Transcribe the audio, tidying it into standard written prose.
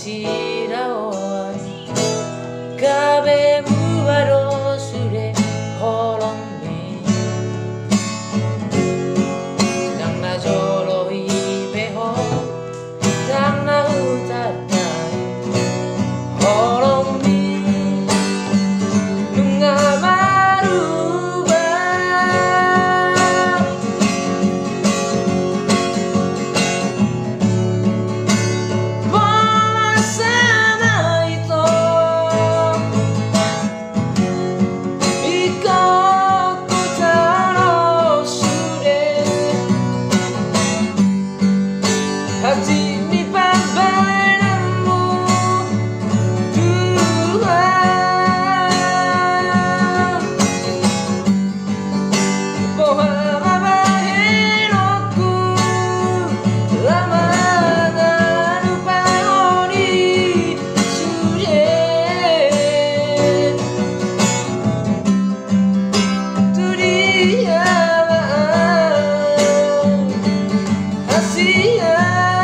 Sirawan kabeh buaro sudah holong me nang na joloi beho nang na utatai holong me nunga maruba hati ni padamu Tuhan pohon abahiroku lama lupa oni sudah tu dia Asia